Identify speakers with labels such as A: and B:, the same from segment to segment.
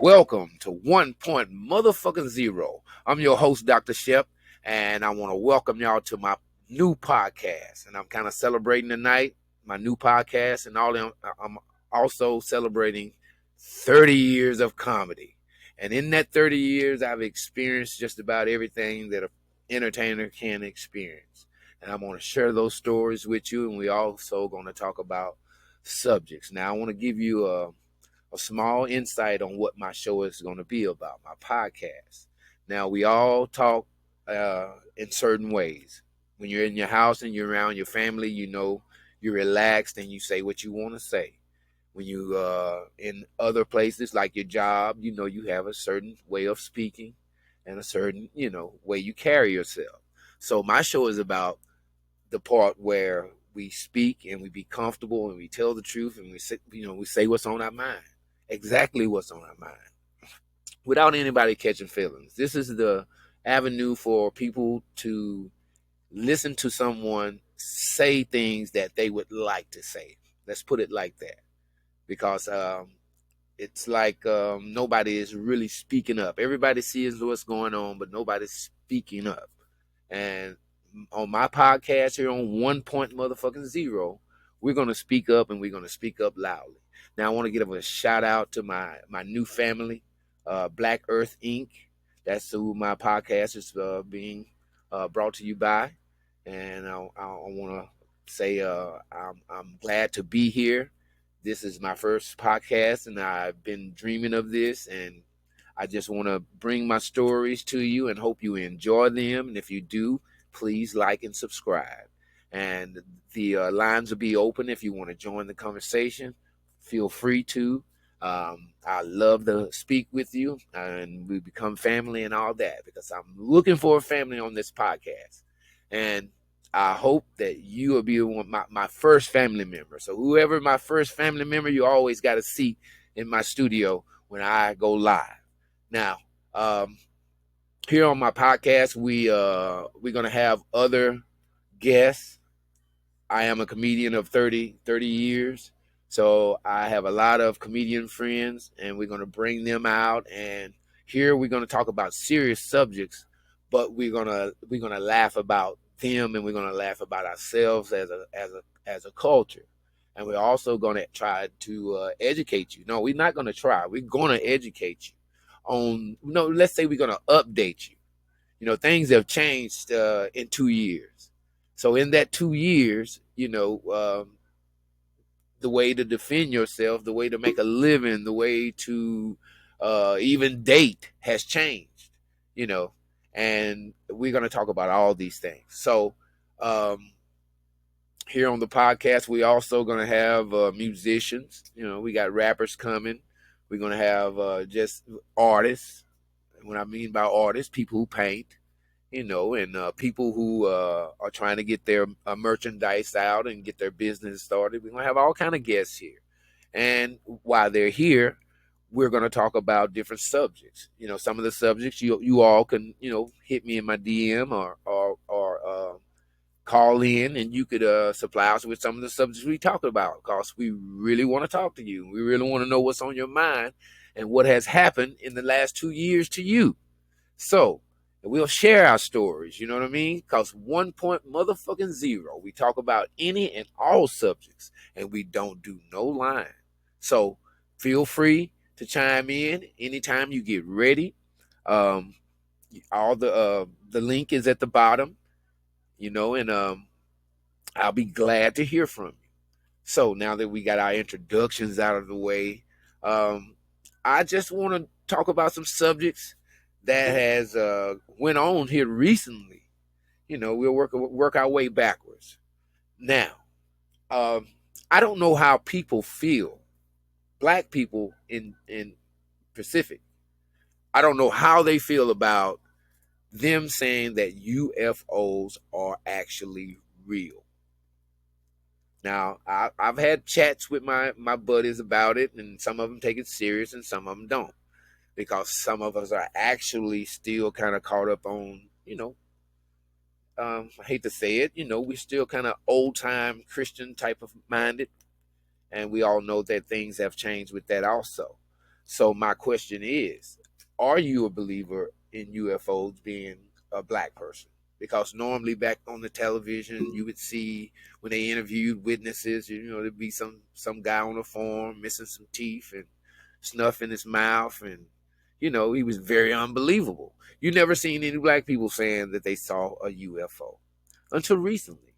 A: Welcome to Point Motherfucking Zero. I'm your host, Dr. Shep, and I want to welcome y'all to my new podcast. And I'm kind of celebrating tonight my new podcast, and I'm also celebrating 30 years of comedy. And in that 30 years, I've experienced just about everything that an entertainer can experience. And I'm going to share those stories with you, and we also going to talk about subjects. Now, I want to give you a small insight on what my show is going to be about, my podcast. Now, we all talk in certain ways. When you're in your house and you're around your family, you're relaxed and you say what you want to say. When you in other places like your job, you have a certain way of speaking and a certain, way you carry yourself. So my show is about the part where we speak and we be comfortable and we tell the truth and we say what's on our mind, exactly what's on our mind, without anybody catching feelings. This is the avenue for people to listen to someone say things that they would like to say. Let's put it like that, because it's like nobody is really speaking up. Everybody sees what's going on, but nobody's speaking up. And on my podcast here on Point Motherfucking Zero, we're going to speak up, and we're going to speak up loudly. Now, I want to give a shout out to my new family, Black Earth Inc. That's who my podcast is being brought to you by. And I want to say I'm glad to be here. This is my first podcast, and I've been dreaming of this. And I just want to bring my stories to you and hope you enjoy them. And if you do, please like and subscribe. And the lines will be open if you want to join the conversation. Feel free to. I love to speak with you, and we become family and all that, because I'm looking for a family on this podcast. And I hope that you will be my first family member. So whoever my first family member, you always got a seat in my studio when I go live. Now, here on my podcast, we're gonna have other guests. I am a comedian of 30 years, so I have a lot of comedian friends, and we're gonna bring them out. And here we're gonna talk about serious subjects, but we're gonna laugh about them, and we're gonna laugh about ourselves as a culture. And we're also gonna try to educate you. No, we're not gonna try. We're gonna educate you on, let's say we're going to update you. Things have changed in 2 years. So in that 2 years, the way to defend yourself, the way to make a living, the way to even date has changed, you know, and we're going to talk about all these things. So um, here on the podcast, we also going to have musicians. We got rappers coming. We're going to have just artists. What I mean by artists, people who paint, and people who are trying to get their merchandise out and get their business started. We're going to have all kind of guests here. And while they're here, we're going to talk about different subjects. Some of the subjects you all can, hit me in my DM or call in, and you could supply us with some of the subjects we talk about, because we really want to talk to you. We really want to know what's on your mind and what has happened in the last 2 years to you. So we'll share our stories, you know what I mean? Because Point Motherfucking Zero, we talk about any and all subjects, and we don't do no lying. So feel free to chime in anytime you get ready. Um, all the link is at the bottom, and I'll be glad to hear from you. So now that we got our introductions out of the way, um, I just want to talk about some subjects that has went on here recently. We'll work our way backwards. Now, um, I don't know how people feel, black people in Pacific. I don't know how they feel about them saying that UFOs are actually real. Now, I've had chats with my buddies about it, and some of them take it serious and some of them don't, because some of us are actually still kind of caught up on, I hate to say it, we're still kind of old time Christian type of minded, and we all know that things have changed with that also. So my question is, are you a believer in UFOs being a black person? Because normally back on the television, you would see when they interviewed witnesses, there'd be some guy on the farm missing some teeth and snuff in his mouth, and he was very unbelievable. You never seen any black people saying that they saw a UFO until recently,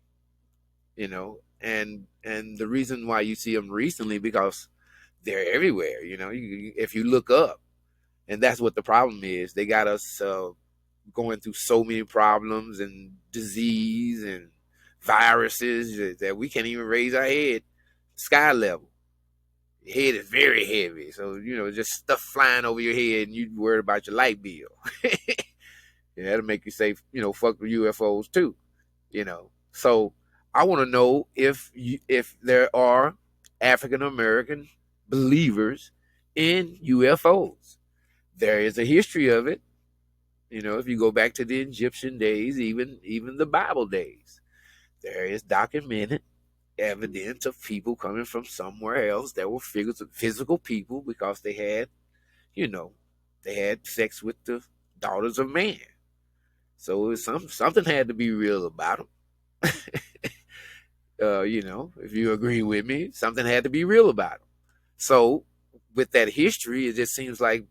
A: and the reason why you see them recently because they're everywhere. If you look up, and that's what the problem is. They got us going through so many problems and disease and viruses that we can't even raise our head sky level. Your head is very heavy, so just stuff flying over your head, and you worried about your light bill. And that'll make you say, fuck the UFOs too. So I want to know if there are African American believers in UFOs. There is a history of it. If you go back to the Egyptian days, even the Bible days, there is documented evidence of people coming from somewhere else that were physical people because they had sex with the daughters of man. So something had to be real about them. If you agree with me, something had to be real about them. So with that history, it just seems like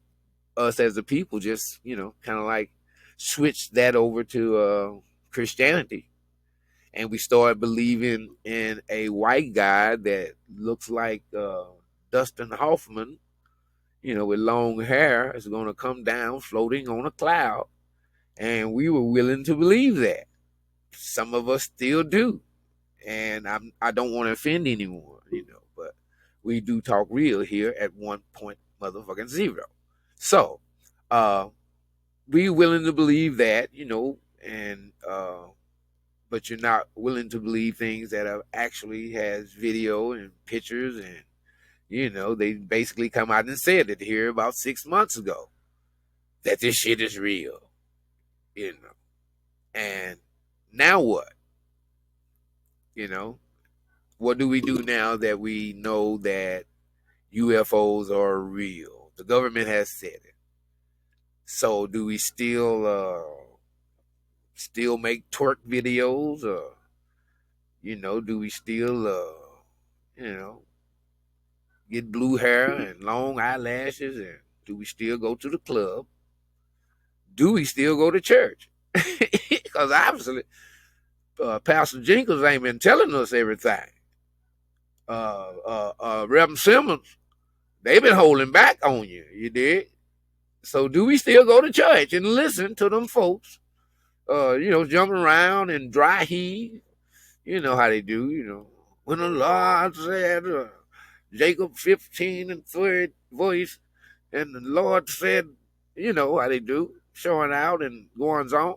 A: us as a people just, kind of like switched that over to Christianity. And we started believing in a white guy that looks like Dustin Hoffman, with long hair, is going to come down floating on a cloud. And we were willing to believe that. Some of us still do. And I don't want to offend anyone, but we do talk real here at one point motherfucking zero. So, we willing to believe that, and but you're not willing to believe things that are actually has video and pictures, and they basically come out and said it here about 6 months ago that this shit is real, and now what? What do we do now that we know that UFOs are real? The government has said it. So do we still make twerk videos, or do we still get blue hair and long eyelashes, and do we still go to the club? Do we still go to church? Because obviously Pastor Jenkins ain't been telling us everything. Reverend Simmons, they've been holding back on you. You did. So do we still go to church and listen to them folks? Jumping around and dry heave. You know how they do. When the Lord said, Jacob 15 and third voice, and the Lord said, you know how they do, showing out and goings on.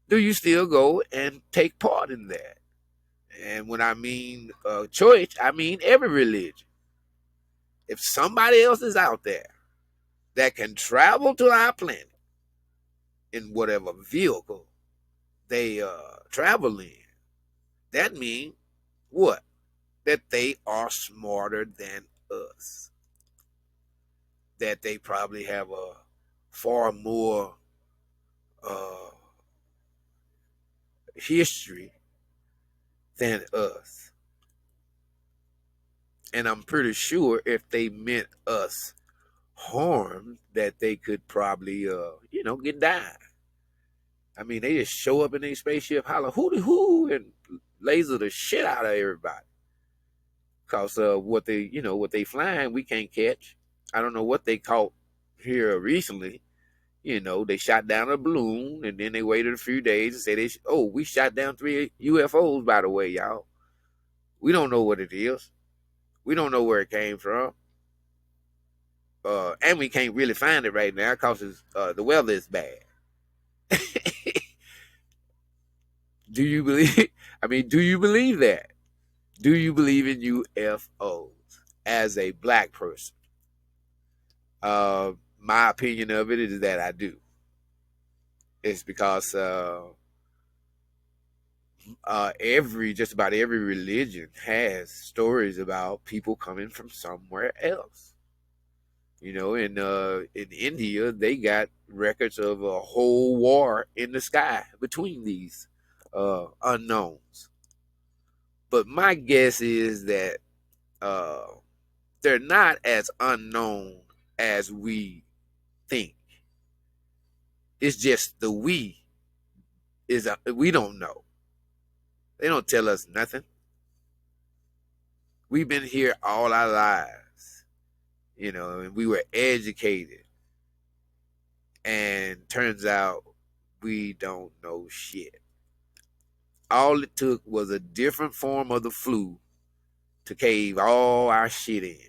A: Do you still go and take part in that? And when I mean church, I mean every religion. If somebody else is out there that can travel to our planet in whatever vehicle they travel in, that means what? That they are smarter than us. That they probably have a far more history than us. And I'm pretty sure if they meant us harm, that they could probably, get died. I mean, they just show up in their spaceship, holler hooty hoo, and laser the shit out of everybody. Cause what they flying, we can't catch. I don't know what they caught here recently. They shot down a balloon, and then they waited a few days and said, we shot down 3 UFOs, by the way, y'all. We don't know what it is. We don't know where it came from. And we can't really find it right now because the weather is bad. Do you believe? I mean, do you believe that? Do you believe in UFOs as a black person? My opinion of it is that I do. It's because just about every religion has stories about people coming from somewhere else. In India, they got records of a whole war in the sky between these unknowns. But my guess is that uh, they're not as unknown as we think. It's just the we don't know. They don't tell us nothing. We've been here all our lives, and we were educated. And turns out we don't know shit. All it took was a different form of the flu to cave all our shit in.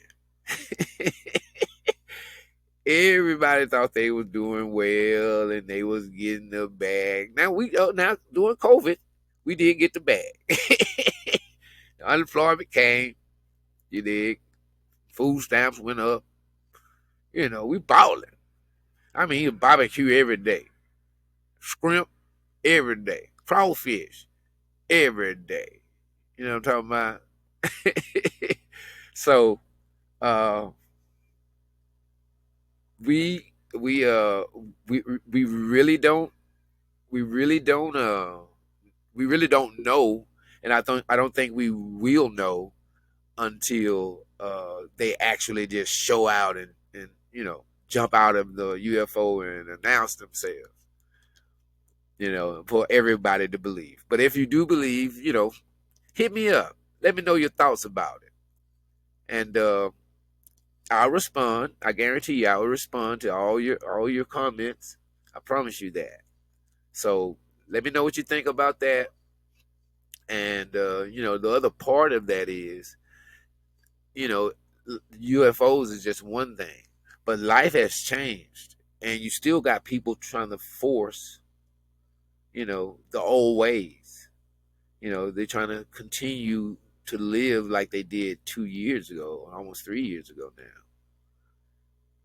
A: Everybody thought they was doing well and they was getting the bag. Now during COVID, we did get the bag. The unemployment came. You dig? Food stamps went up. We balling. I mean, barbecue every day, shrimp every day, crawfish every day. You know what I'm talking about? So, we we uh we really don't we really don't know, and I don't think we will know until they actually just show out and jump out of the UFO and announce themselves, for everybody to believe. But if you do believe, hit me up. Let me know your thoughts about it. And I'll respond. I guarantee you I will respond to all your comments. I promise you that. So let me know what you think about that. And the other part of that is, UFOs is just one thing, but life has changed, and you still got people trying to force, the old ways. They're trying to continue to live like they did 2 years ago, almost 3 years ago now.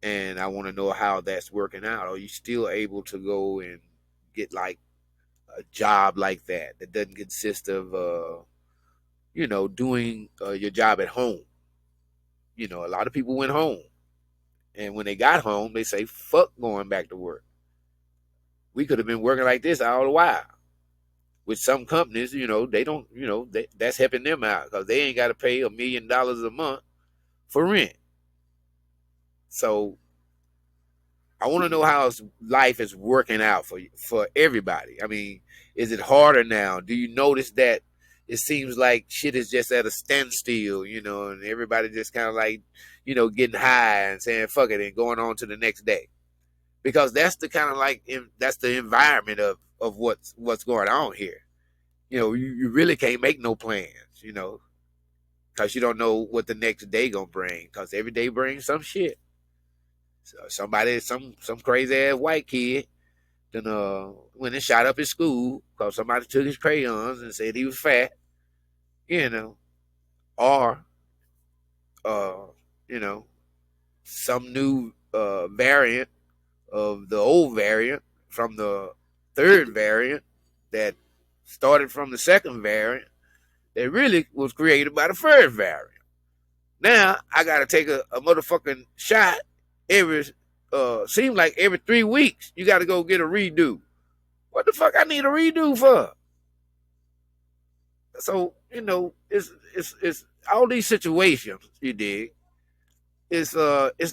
A: And I want to know how that's working out. Are you still able to go and get like a job like that doesn't consist of, doing your job at home? A lot of people went home. And when they got home, they say, fuck going back to work. We could have been working like this all the while. With some companies, they don't, that's helping them out because they ain't got to pay $1 million a month for rent. So I want to know how life is working out for everybody. I mean, is it harder now? Do you notice that it seems like shit is just at a standstill, and everybody just kind of like, getting high and saying fuck it and going on to the next day? Because that's the kind of like that's the environment of what's going on here. You really can't make no plans, because you don't know what the next day gonna bring. Because every day brings some shit. So some crazy ass white kid then went and shot up his school because somebody took his crayons and said he was fat, or uh, you know, some new variant of the old variant from the third variant that started from the second variant that really was created by the first variant. Now I gotta take a motherfucking shot every seems like every 3 weeks you gotta go get a redo. What the fuck I need a redo for? So, it's all these situations, you dig, it's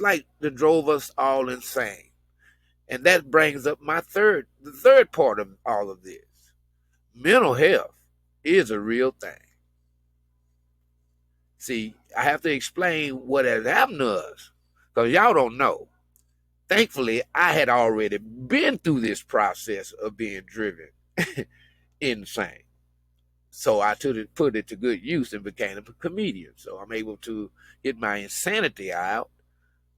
A: like that drove us all insane. And that brings up the third part of all of this. Mental health is a real thing. See, I have to explain what has happened to us because y'all don't know. Thankfully, I had already been through this process of being driven insane. So I put it to good use and became a comedian. So I'm able to get my insanity out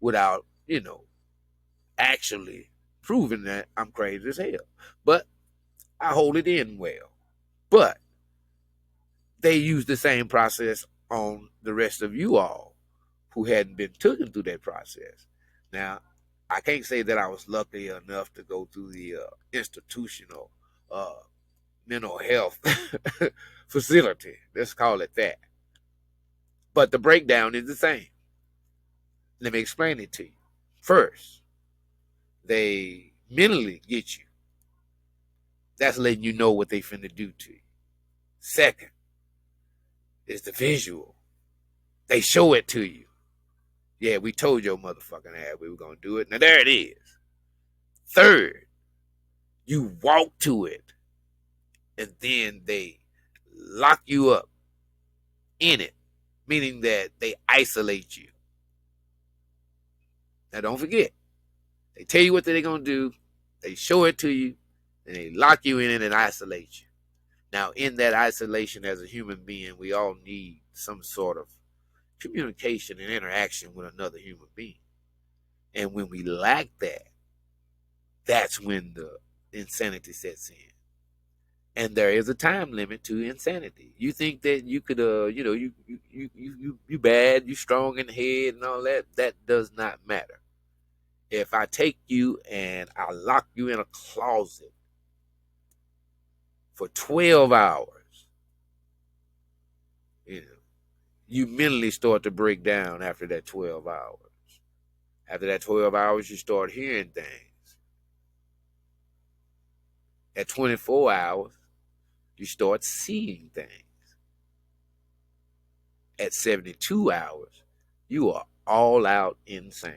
A: without, actually proving that I'm crazy as hell. But I hold it in well. But they use the same process on the rest of you all who hadn't been taken through that process. Now, I can't say that I was lucky enough to go through the institutional mental health facility. Let's call it that. But the breakdown is the same. Let me explain it to you. First, they mentally get you. That's letting you know what they finna do to you. Second is the visual. They show it to you. Yeah, we told your motherfucking ass we were gonna do it. Now there it is. Third, you walk to it, and then they lock you up in it, meaning that they isolate you. Now don't forget, they tell you what they're gonna do, they show it to you, and they lock you in it and isolate you. Now, in that isolation as a human being, we all need some sort of communication and interaction with another human being. And when we lack that, that's when the insanity sets in. And there is a time limit to insanity. You think that you could, you bad, you strong in the head and all that. That does not matter. If I take you and I lock you in a closet for 12 hours, you know, you mentally start to break down after that 12 hours. After that 12 hours, you start hearing things. At 24 hours, you start seeing things. At 72 hours, you are all out insane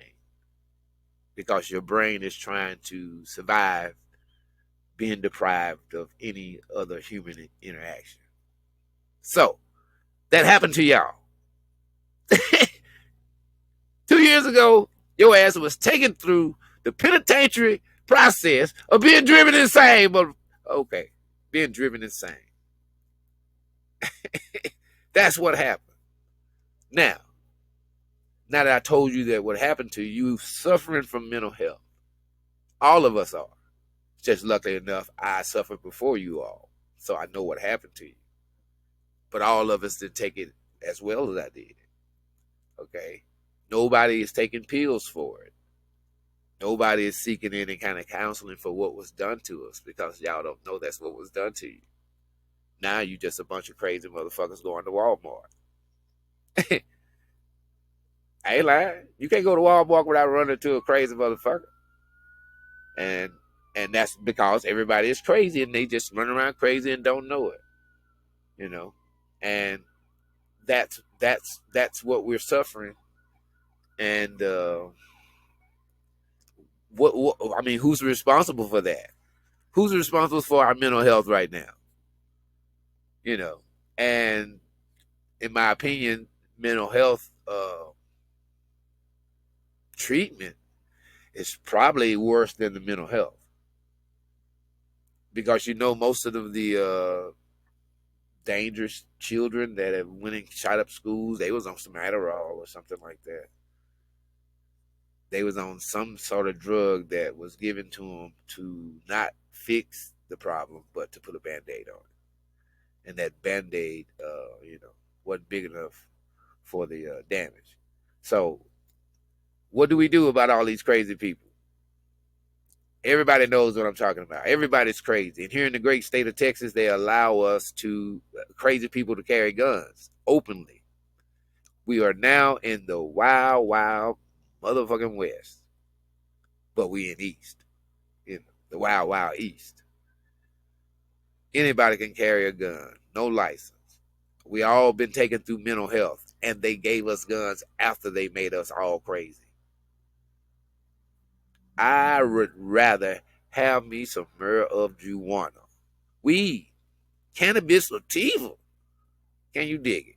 A: because your brain is trying to survive being deprived of any other human interaction. So, that happened to y'all. 2 years ago, your ass was taken through the penitentiary process of being driven insane. But okay, being driven insane. That's what happened. Now that I told you that what happened to you, suffering from mental health, all of us are. Just luckily enough, I suffered before you all, so I know what happened to you. But all of us didn't take it as well as I did. Okay, nobody is taking pills for it. Nobody is seeking any kind of counseling for what was done to us because y'all don't know that's what was done to you. Now you just a bunch of crazy motherfuckers going to Walmart. I ain't lying. You can't go to Walmart without running into a crazy motherfucker. And that's because everybody is crazy and they just run around crazy and don't know it. You know? And that's what we're suffering. And what I mean, who's responsible for that? Who's responsible for our mental health right now? You know, and in my opinion, mental health treatment is probably worse than the mental health because most of the dangerous children that have went and shot up schools, they was on some Adderall or something like that. They was on some sort of drug that was given to them to not fix the problem, but to put a Band-Aid on it. And that Band-Aid, wasn't big enough for the damage. So what do we do about all these crazy people? Everybody knows what I'm talking about. Everybody's crazy. And here in the great state of Texas, they allow us crazy people to carry guns openly. We are now in the wild, wild motherfucking West. But we in East. In the wild, wild East. Anybody can carry a gun. No license. We all been taken through mental health. And they gave us guns after they made us all crazy. I would rather have me some marijuana. Weed. Cannabis sativa. Can you dig it?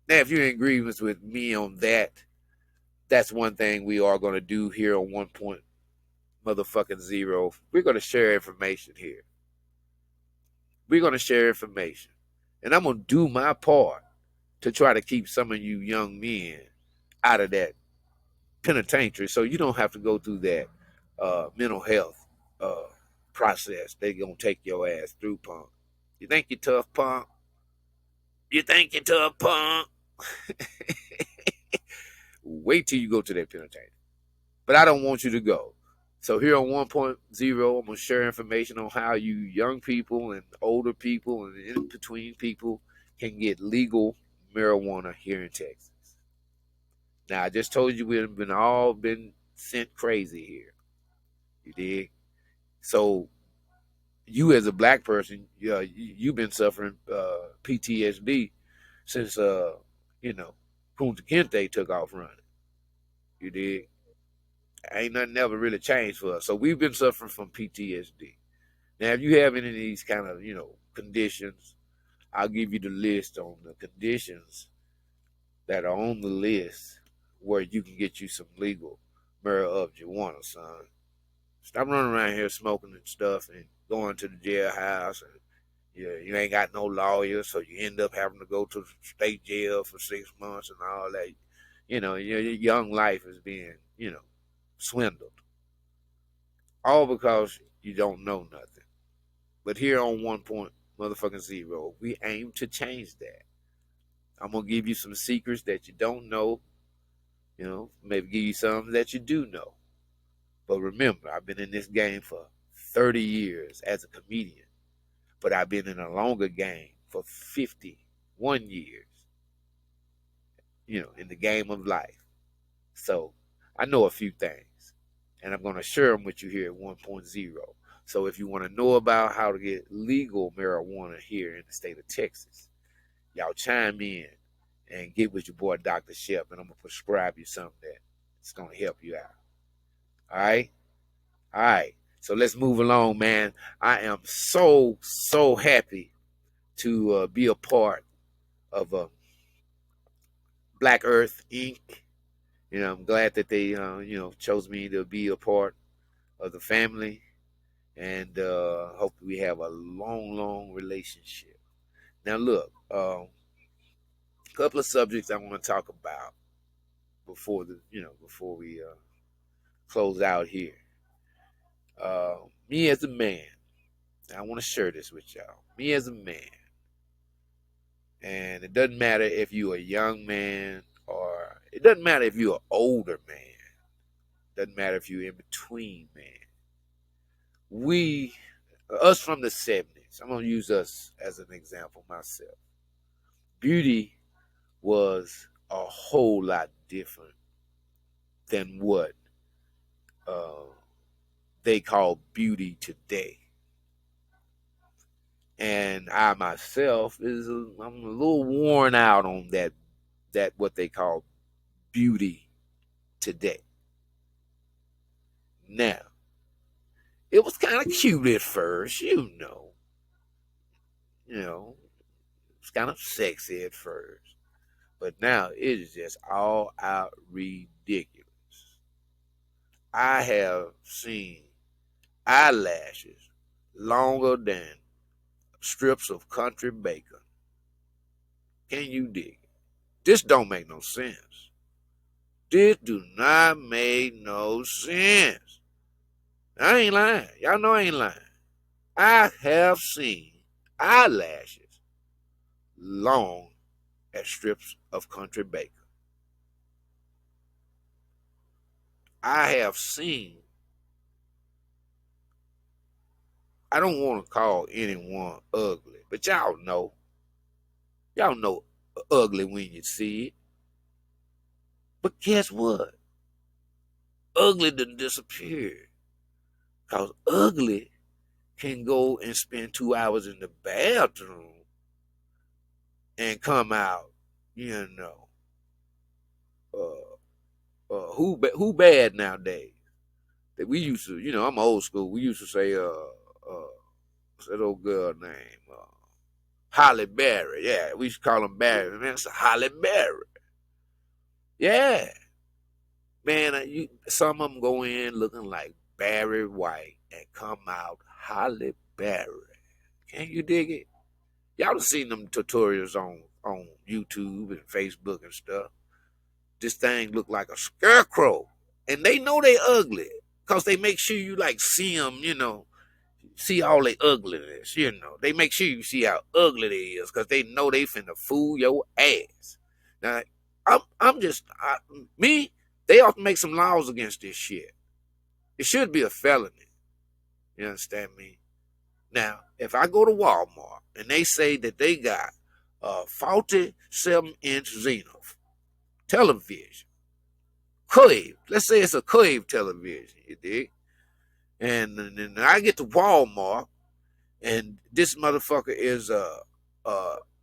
A: Now, if you're in agreement with me on that, that's one thing we are going to do here on Point Mutha Zero. We're going to share information here. We're going to share information. And I'm going to do my part to try to keep some of you young men out of that penitentiary so you don't have to go through that mental health process. They're going to take your ass through, punk. You think you're tough, punk? You think you're tough, punk? Wait till you go to that penitentiary. But I don't want you to go. So here on 1.0, I'm going to share information on how you young people and older people and in between people can get legal marijuana here in Texas. Now I just told you we've been all been sent crazy here. You dig? So you as a black person, yeah, you've been suffering PTSD since you know, Kunta Kinte took off running. You dig? Ain't nothing ever really changed for us. So we've been suffering from PTSD. Now, if you have any of these kind of, conditions, I'll give you the list on the conditions that are on the list where you can get you some legal marijuana, son. Stop running around here smoking and stuff and going to the jailhouse, and you ain't got no lawyer, so you end up having to go to the state jail for 6 months and all that. Your young life is being, swindled. All because you don't know nothing. But here on One Point Motherfucking Zero, we aim to change that. I'm gonna give you some secrets that you don't know, maybe give you some that you do know. But remember, I've been in this game for 30 years as a comedian, but I've been in a longer game for 51 years, in the game of life. So I know a few things, and I'm going to share them with you here at 1.0. So if you want to know about how to get legal marijuana here in the state of Texas, y'all chime in and get with your boy Dr. Shep, and I'm going to prescribe you something that's going to help you out. All right? All right. So let's move along, man. I am so, so happy to be a part of Black Earth Inc. I'm glad that they, chose me to be a part of the family, and hope we have a long, long relationship. Now, look, a couple of subjects I want to talk about before we close out here. Me as a man, I want to share this with y'all. Me as a man, and it doesn't matter if you're a young man or it doesn't matter if you're an older man. It doesn't matter if you're in between, man. Us from the 70s, I'm going to use us as an example myself. Beauty was a whole lot different than what they call beauty today. And I myself I'm a little worn out on that what they call beauty today. Now, it was kind of cute at first, it's kind of sexy at first, but now it is just all out ridiculous. I have seen eyelashes longer than strips of country bacon. Can you dig it? This don't make no sense. This do not make no sense. I ain't lying. Y'all know I ain't lying. I have seen eyelashes long as strips of country bacon. I have seen, I don't want to call anyone ugly, but y'all know ugly when you see it. But guess what? Ugly done disappeared. Because ugly can go and spend 2 hours in the bathroom and come out, who bad nowadays? That we used to, I'm old school. We used to say, what's that old girl name? Holly Berry. Yeah, we used to call them Barry. Man, it's a Holly Berry. Yeah. Man, some of them go in looking like Barry White and come out Holly Berry. Can't you dig it? Y'all have seen them tutorials on YouTube and Facebook and stuff. This thing look like a scarecrow. And they know they ugly. Because they make sure you like see them, see all their ugliness, They make sure you see how ugly they is because they know they finna fool your ass. Now, they ought to make some laws against this shit. It should be a felony. You understand me? Now, if I go to Walmart and they say that they got a 47-inch Xenoph television, curved. Let's say it's a curved television, you dig? And I get to Walmart, and this motherfucker is a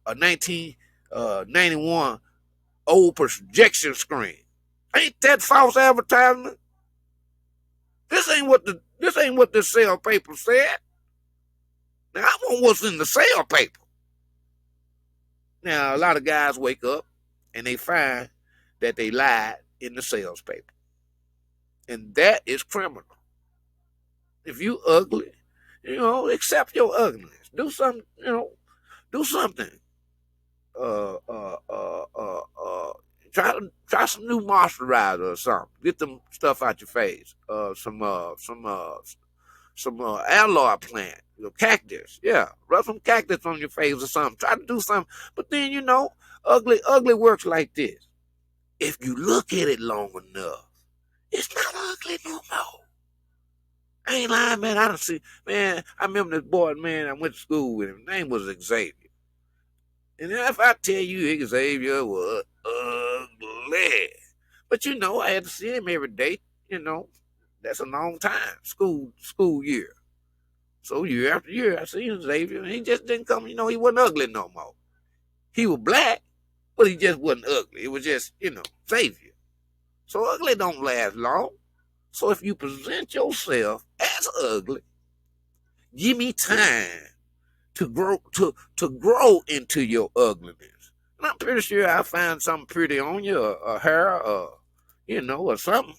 A: 1991 old projection screen. Ain't that false advertisement? This ain't what the sale paper said. Now I want what's in the sale paper. Now a lot of guys wake up and they find that they lied in the sales paper, and that is criminal. If you ugly, accept your ugliness. Do something, do something. Uh, uh, uh, uh, uh, try some new moisturizer or something. Get them stuff out your face. Some aloe plant, cactus. Yeah, rub some cactus on your face or something. Try to do something. But then ugly works like this. If you look at it long enough, it's not ugly no more. I ain't lying, man. I don't see, man. I remember this boy, man. I went to school with him. His name was Xavier. And if I tell you Xavier was ugly, but I had to see him every day. That's a long time. School year. So year after year, I seen Xavier, and he just didn't come. He wasn't ugly no more. He was black, but he just wasn't ugly. It was just, Xavier. So ugly don't last long. So if you present yourself as ugly, give me time to grow into your ugliness. And I'm pretty sure I'll find something pretty on you, or hair, or something.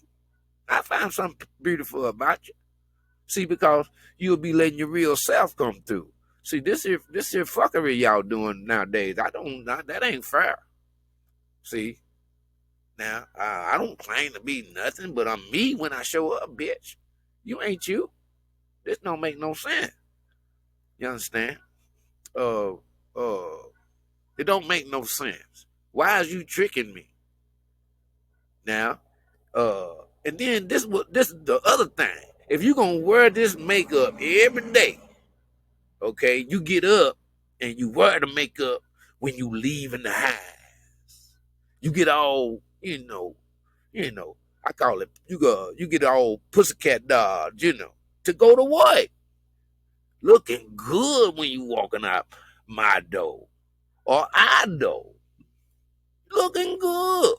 A: I find something beautiful about you. See, because you'll be letting your real self come through. See, this here fuckery y'all doing nowadays, that ain't fair. See, now, I don't claim to be nothing, but I'm me when I show up, bitch. You ain't you. This don't make no sense. You understand? It don't make no sense. Why is you tricking me? Now, and then this is the other thing. If you gonna wear this makeup every day, okay, you get up and you wear the makeup when you leave in the house. You get all, I call it, you get all pussycat dogs, to go to work. Looking good when you walking out my door or our door. Looking good.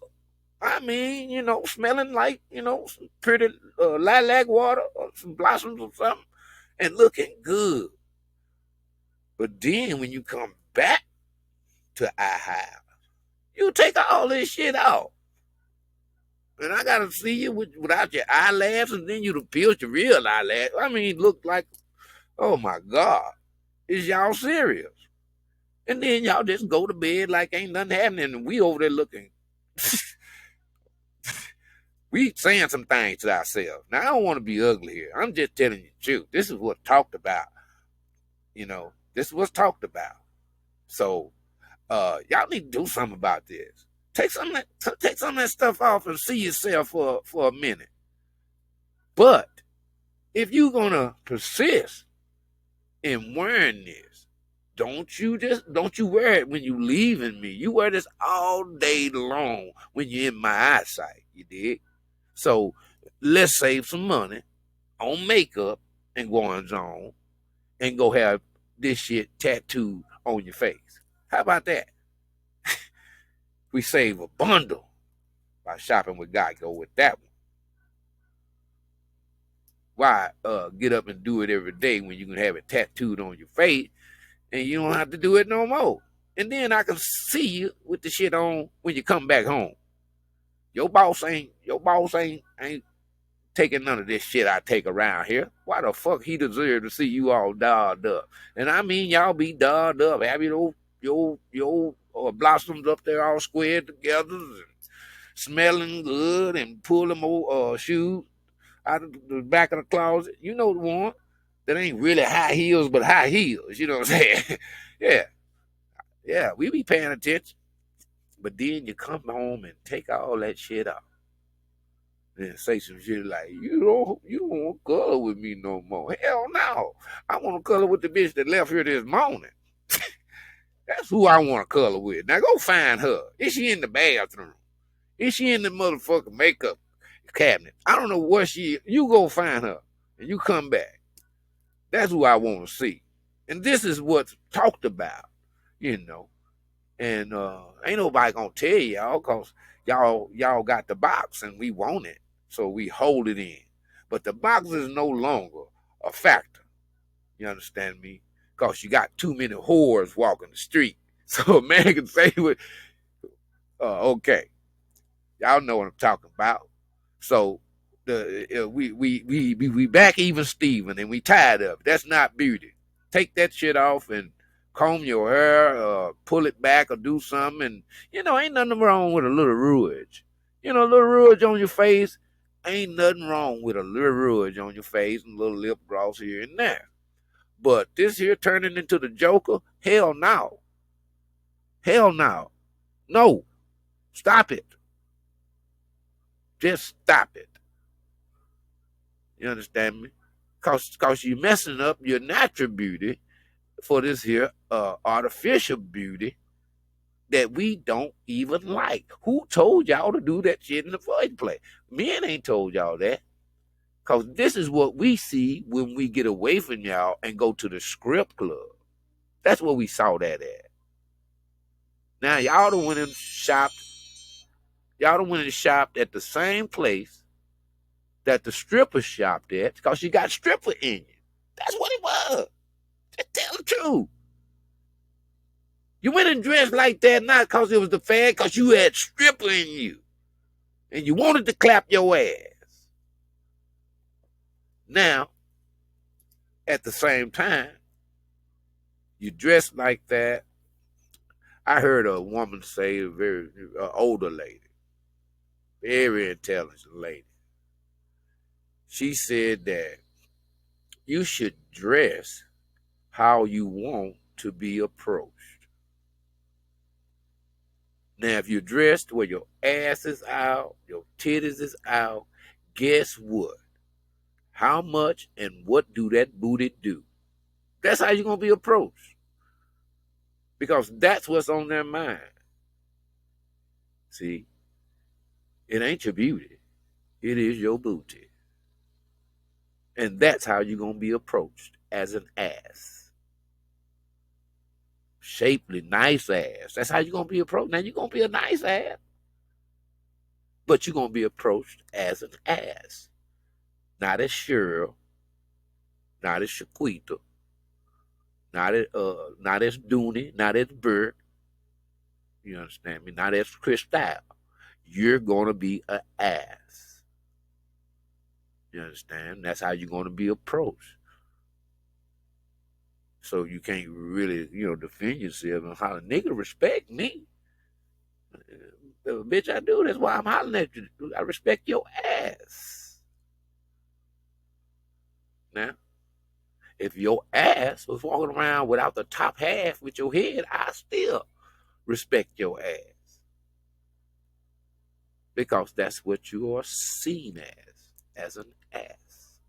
A: I mean, smelling like, some pretty lilac water or some blossoms or something, and looking good. But then when you come back to our house, you take all this shit off. And I gotta see you without your eyelashes, and then you peeled your real eyelash. I mean, look like, oh my God, is y'all serious? And then y'all just go to bed like ain't nothing happening, and we over there looking. We saying some things to ourselves. Now, I don't want to be ugly here. I'm just telling you the truth. This is what's talked about. This is what's talked about. So, y'all need to do something about this. Take some of that stuff off and see yourself for a minute. But if you're gonna persist in wearing this, don't you wear it when you leaving me. You wear this all day long when you're in my eyesight. You dig? So let's save some money on makeup and goings on, and go have this shit tattooed on your face. How about that? We save a bundle by shopping with Geico with that one. Why get up and do it every day when you can have it tattooed on your face and you don't have to do it no more? And then I can see you with the shit on when you come back home. Your boss ain't taking none of this shit I take around here. Why the fuck he deserve to see you all dolled up? And I mean, y'all be dolled up, have your blossoms up there all squared together, and smelling good, and pull them old shoes out of the back of the closet. You know the one that ain't really high heels, but high heels. You know what I'm saying? Yeah, we be paying attention. But then you come home and take all that shit off. And say some shit like, you don't want to color with me no more. Hell no. I want to color with the bitch that left here this morning. That's who I want to color with. Now go find her. Is she in the bathroom? Is she in the motherfucking makeup cabinet. I don't know where she is. You go find her and you come back. That's who I want to see. And this is what's talked about, you know. And ain't nobody gonna tell y'all because y'all got the box and we want it. So we hold it in. But the box is no longer a factor. You understand me? Because you got too many whores walking the street. So a man can say, okay, y'all know what I'm talking about. So we back even Steven and we tired of it. That's not beauty. Take that shit off and comb your hair, pull it back or do something. And, ain't nothing wrong with a little rouge. A little rouge on your face. Ain't nothing wrong with a little rouge on your face and a little lip gloss here and there. But this here turning into the Joker, hell no. Hell no. No. Stop it. Just stop it. You understand me? Cause you're messing up your natural beauty for this here artificial beauty that we don't even like. Who told y'all to do that shit in the first place? Men ain't told y'all that. Cause this is what we see when we get away from y'all and go to the strip club. That's where we saw that at. Now y'all done went and shopped. Y'all done went and shopped at the same place that the stripper shopped at because you got stripper in you. That's what it was. Just tell the truth. You went and dressed like that not because it was the fad, because you had stripper in you. And you wanted to clap your ass. Now, at the same time, you dressed like that. I heard a woman say, a very older lady, very intelligent lady. She said that you should dress how you want to be approached. Now, if you're dressed where your ass is out, your titties is out, guess what? How much and what do that booty do? That's how you're going to be approached. Because that's what's on their mind. See, it ain't your beauty. It is your booty. And that's how you're going to be approached, as an ass. Shapely, nice ass. That's how you're going to be approached. Now, you're going to be a nice ass. But you're going to be approached as an ass. Not as Cheryl. Not as Shaquita. Not as Dooney. Not as Bert. You understand me? Not as Cristal. You're going to be an ass. You understand? That's how you're going to be approached. So you can't really, defend yourself and holler, nigga, respect me. Bitch, I do. That's why I'm hollering at you. I respect your ass. Now, if your ass was walking around without the top half with your head, I still respect your ass. Because that's what you are seen as an ass.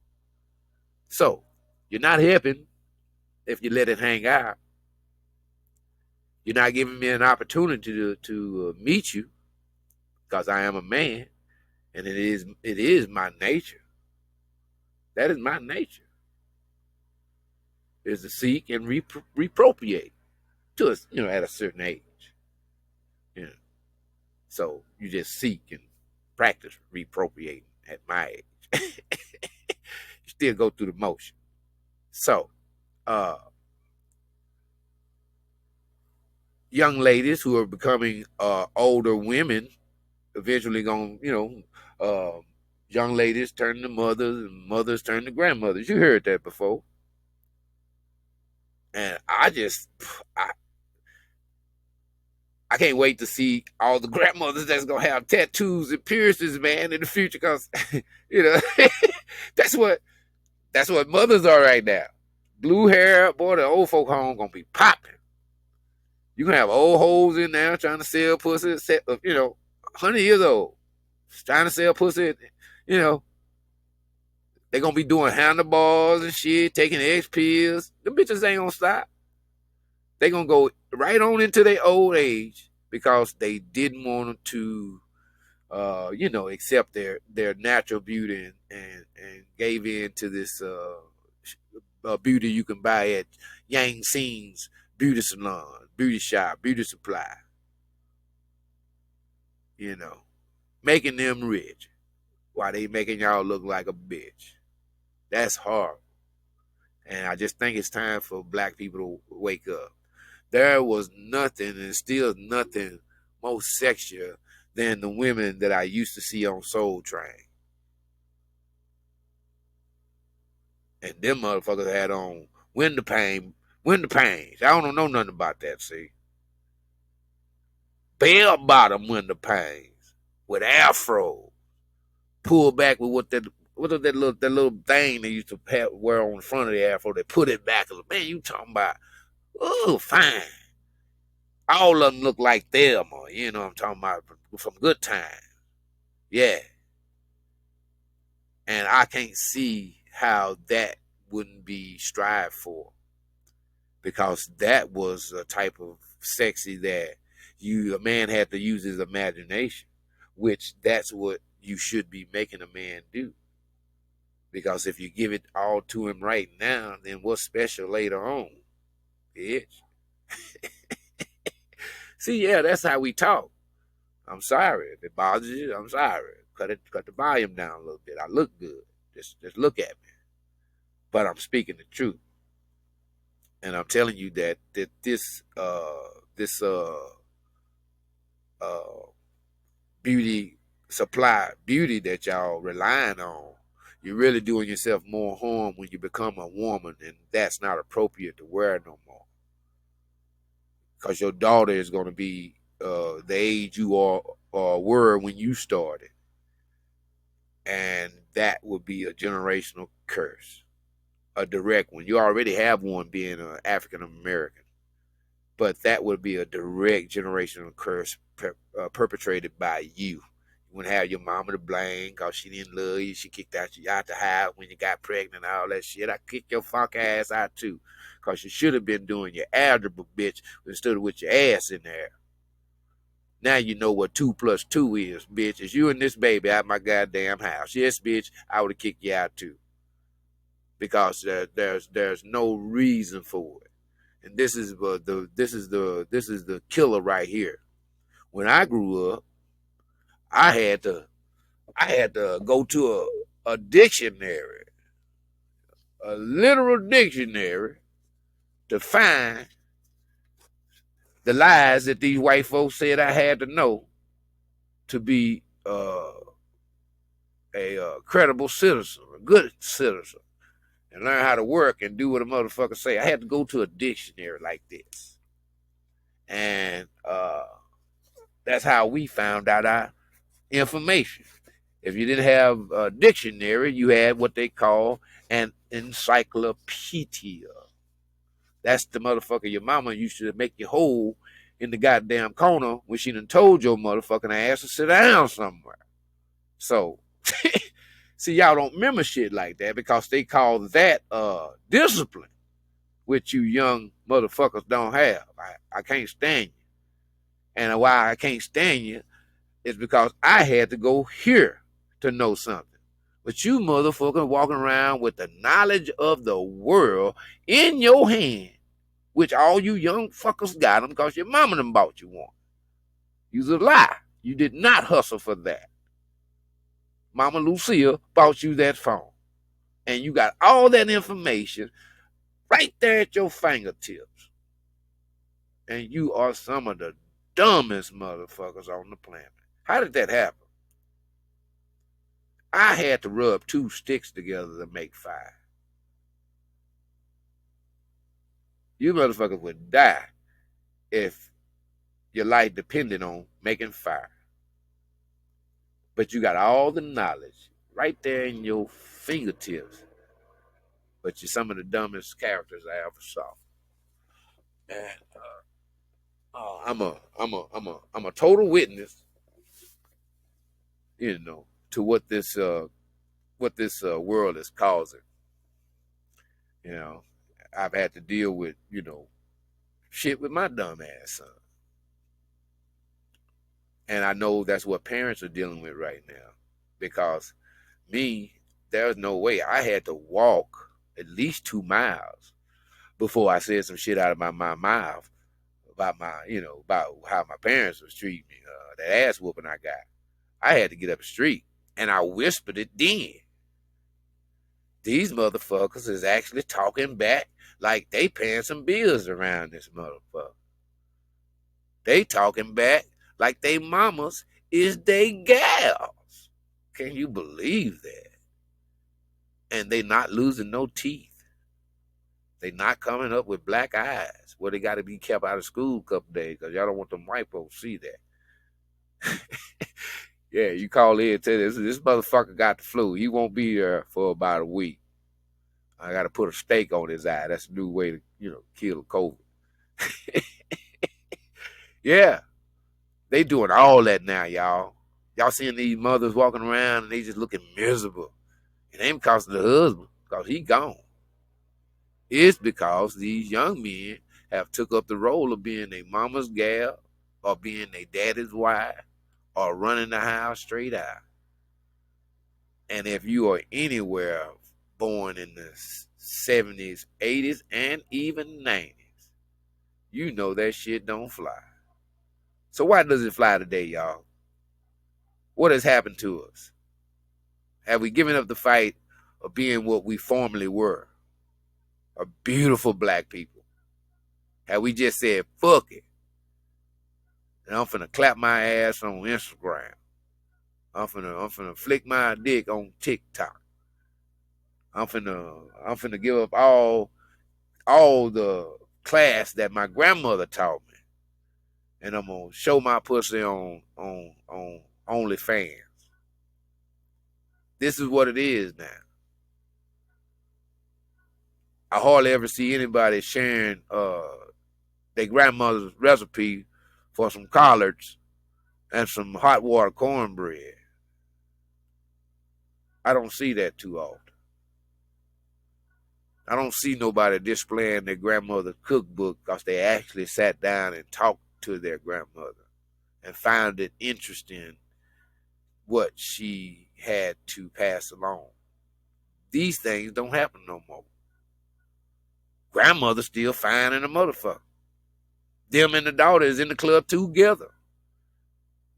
A: So, you're not helping if you let it hang out. You're not giving me an opportunity to meet you because I am a man, and it is my nature. That is my nature. Is to seek and reappropriate to us, at a certain age. So you just seek and practice reappropriating at my age. You still go through the motion. So, young ladies who are becoming older women, eventually going, young ladies turn to mothers and mothers turn to grandmothers. You heard that before. And I can't wait to see all the grandmothers that's going to have tattoos and piercings, man, in the future because, that's what mothers are right now. Blue hair, boy, the old folk home going to be popping. You can have old hoes in there trying to sell pussy, 100 years old, trying to sell pussy, they're going to be doing handlebars and shit, taking X pills. The bitches ain't going to stop. They're going to go right on into their old age because they didn't want to accept their natural beauty and gave in to this beauty you can buy at Yang Sing's beauty salon, beauty shop, beauty supply, you know, making them rich while they making y'all look like a bitch. That's horrible. And I just think it's time for black people to wake up. There was nothing and still nothing more sexier than the women that I used to see on Soul Train. And them motherfuckers had on window panes. I don't know nothing about that, see. Bell bottom window panes with afro. Pulled back with what was that little thing they used to wear on the front of the afro. They put it back. Man, you talking about, oh, fine. All of them look like them, you know what I'm talking about, from good times. Yeah. And I can't see how that wouldn't be strived for, because that was a type of sexy that a man had to use his imagination, which that's what you should be making a man do. Because if you give it all to him right now, then what's special later on, bitch? See, yeah, that's how we talk. I'm sorry if it bothers you. I'm sorry. Cut the volume down a little bit. I look good. Just look at me. But I'm speaking the truth, and I'm telling you that this beauty beauty that y'all relying on, you're really doing yourself more harm when you become a woman, and that's not appropriate to wear no more. Because your daughter is going to be the age you were when you started, and that would be a generational curse, a direct one. You already have one being an African American, but that would be a direct generational curse perpetrated by you. You wouldn't have your mama to blame because she didn't love you. She kicked you out the house when you got pregnant and all that shit. I kicked your fuck ass out too, because you should have been doing your algebra, bitch, instead of with your ass in there. Now you know what 2 + 2 is, bitch. Is you and this baby out my goddamn house. Yes, bitch, I would have kicked you out too, because there's no reason for it. And this is the killer right here. When I grew up, I had to go to a dictionary, a literal dictionary, to find the lies that these white folks said I had to know to be a credible citizen, a good citizen, and learn how to work and do what a motherfucker say. I had to go to a dictionary like this. And that's how we found out our information. If you didn't have a dictionary, you had what they call an encyclopedia. That's the motherfucker your mama used to make you hold in the goddamn corner when she done told your motherfucking ass to sit down somewhere. So, see, y'all don't remember shit like that because they call that discipline, which you young motherfuckers don't have. I can't stand you. And why I can't stand you is because I had to go here to know something. But you motherfuckers walking around with the knowledge of the world in your hand, which all you young fuckers got them because your mama done bought you one. You's a lie. You did not hustle for that. Mama Lucia bought you that phone. And you got all that information right there at your fingertips. And you are some of the dumbest motherfuckers on the planet. How did that happen? I had to rub 2 sticks together to make fire. You motherfuckers would die if your life depended on making fire. But you got all the knowledge right there in your fingertips. But you're some of the dumbest characters I ever saw. And I'm a total witness, to what this world is causing. I've had to deal with shit with my dumb ass son. And I know that's what parents are dealing with right now. Because me, there's no way. I had to walk at least 2 miles before I said some shit out of my mouth about about how my parents was treating me, that ass whooping I got. I had to get up the street, and I whispered it then. These motherfuckers is actually talking back like they paying some bills around this motherfucker. They talking back like they mamas is they gals. Can you believe that? And they not losing no teeth. They not coming up with black eyes where they got to be kept out of school a couple days because y'all don't want them white folks to see that. Yeah, you call in and tell this motherfucker got the flu. He won't be there for about a week. I got to put a stake on his eye. That's a new way to, kill COVID. Yeah, they doing all that now, y'all. Y'all seeing these mothers walking around and they just looking miserable. It ain't because of the husband, because he gone. It's because these young men have took up the role of being their mama's gal or being their daddy's wife or running the house straight out. And if you are anywhere born in the 70s, 80s, and even 90s, you know that shit don't fly. So why does it fly today, y'all? What has happened to us? Have we given up the fight of being what we formerly were? A beautiful black people? Have we just said, fuck it, and I'm finna clap my ass on Instagram? I'm finna flick my dick on TikTok. I'm finna give up all the class that my grandmother taught me, and I'm gonna show my pussy on OnlyFans. This is what it is now. I hardly ever see anybody sharing their grandmother's recipe for some collards and some hot water cornbread. I don't see that too often. I don't see nobody displaying their grandmother's cookbook because they actually sat down and talked to their grandmother and found it interesting what she had to pass along. These things don't happen no more. Grandmother's still fine in a motherfucker. Them and the daughter is in the club together.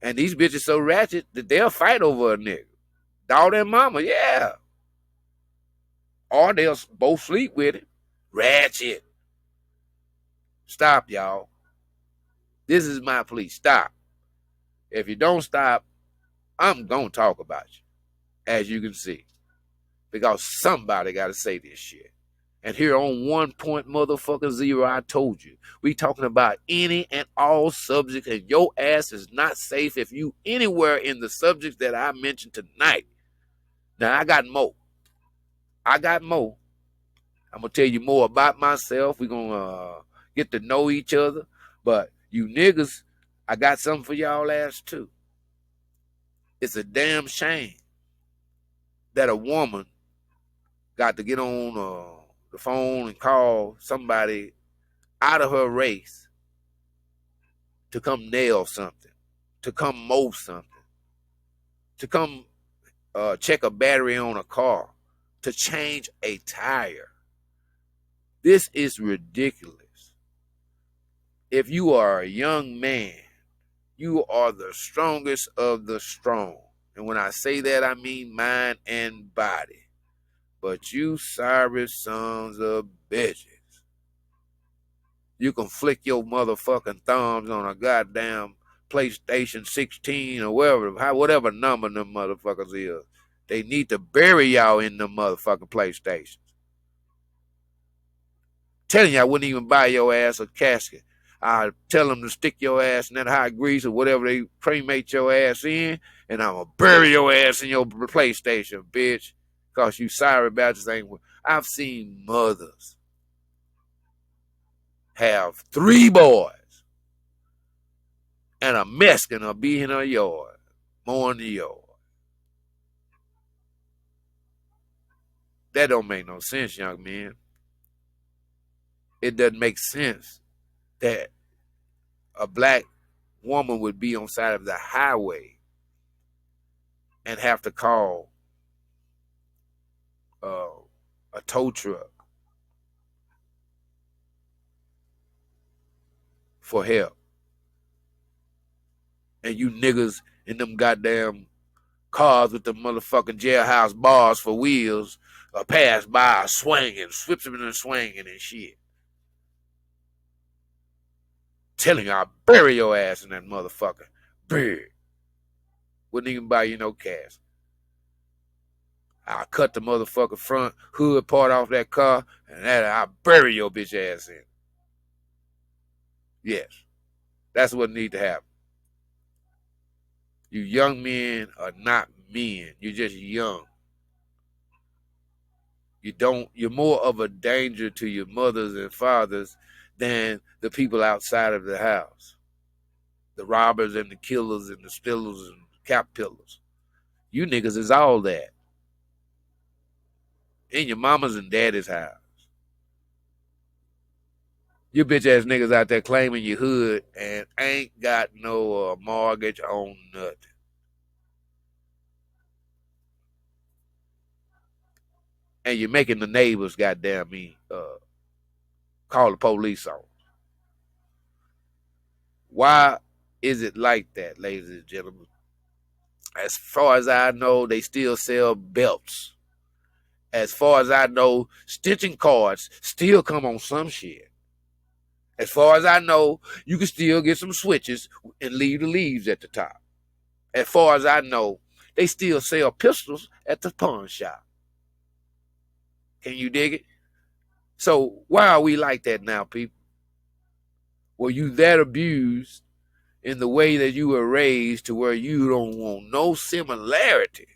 A: And these bitches so ratchet that they'll fight over a nigga. Daughter and mama, yeah. Or they'll both sleep with it. Ratchet. Stop, y'all. This is my plea. Stop. If you don't stop, I'm going to talk about you, as you can see. Because somebody got to say this shit. And here on Point Mutha Zero, I told you, we talking about any and all subjects, and your ass is not safe if you anywhere in the subjects that I mentioned tonight. Now, I got more. I'm going to tell you more about myself. We're going to get to know each other. But you niggas, I got something for y'all ass too. It's a damn shame that a woman got to get on the phone and call somebody out of her race to come nail something, to come mow something, to come check a battery on a car, to change a tire. This is ridiculous. If you are a young man, you are the strongest of the strong. And when I say that, I mean mind and body. But you sorry sons of bitches. You can flick your motherfucking thumbs on a goddamn PlayStation 16 or whatever number them motherfuckers is. They need to bury y'all in them motherfucking PlayStations. Telling you I wouldn't even buy your ass a casket. I'd tell them to stick your ass in that hot grease or whatever they cremate your ass in, and I'm going to bury your ass in your PlayStation, bitch. Because you sorry about this thing. I've seen mothers have 3 boys and a Mexican will be in her yard, mowing the yard. That don't make no sense, young men. It doesn't make sense that a black woman would be on side of the highway and have to call a tow truck for help. And you niggas in them goddamn cars with the motherfucking jailhouse bars for wheels pass by swinging, swipsing and swinging and shit. Telling you I'll bury your ass in that motherfucker. Bury. Wouldn't even buy you no cash. I'll cut the motherfucker front hood part off that car and I'll bury your bitch ass in. Yes. That's what needs to happen. You young men are not men. You're just young. You're more of a danger to your mothers and fathers than the people outside of the house. The robbers and the killers and the stealers and cap pillars. You niggas is all that. In your mama's and daddy's house. You bitch ass niggas out there claiming your hood and ain't got no mortgage on nothing. And you're making the neighbors goddamn me call the police on. Why is it like that, ladies and gentlemen? As far as I know, they still sell belts. As far as I know, stitching cards still come on some shit. As far as I know, you can still get some switches and leave the leaves at the top. As far as I know, they still sell pistols at the pawn shop. Can you dig it? So why are we like that now, people? Were you that abused in the way that you were raised to where you don't want no similarity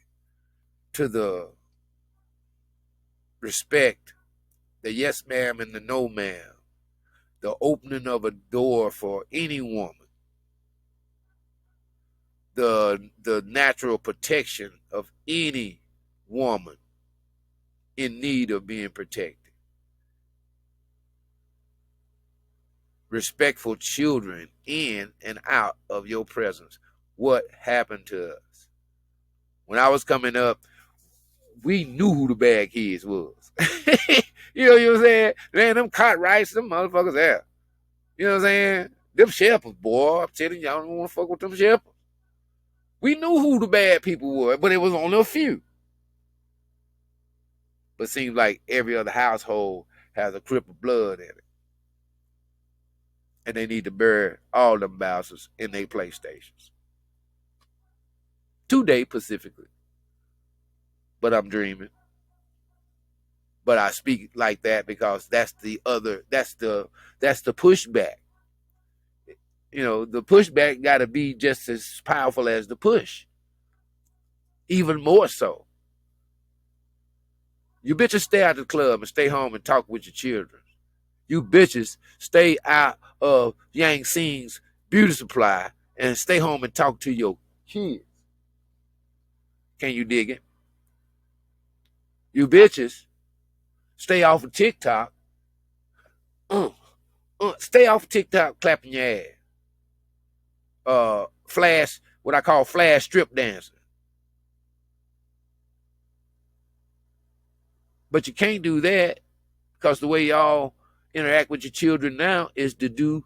A: to the respect, the yes ma'am and the no ma'am, the opening of a door for any woman, the natural protection of any woman in need of being protected. Respectful children in and out of your presence. What happened to us? When I was coming up, we knew who the bad kids was. You know what I'm saying? Man, them cot rice, them motherfuckers there. You know what I'm saying? Them shepherds, boy. I'm telling you, I don't want to fuck with them shepherds. We knew who the bad people were, but it was only a few. But it seems like every other household has a crip of blood in it. And they need to bury all them bastards in their PlayStations. Today, specifically. But I'm dreaming. But I speak like that because that's the pushback. You know, the pushback got to be just as powerful as the push. Even more so. You bitches stay out of the club and stay home and talk with your children. You bitches stay out of Yang Sing's beauty supply and stay home and talk to your kids. Can you dig it? You bitches stay off of TikTok. Stay off of TikTok clapping your ass. Flash, what I call flash strip dancing. But you can't do that because the way y'all interact with your children now is to do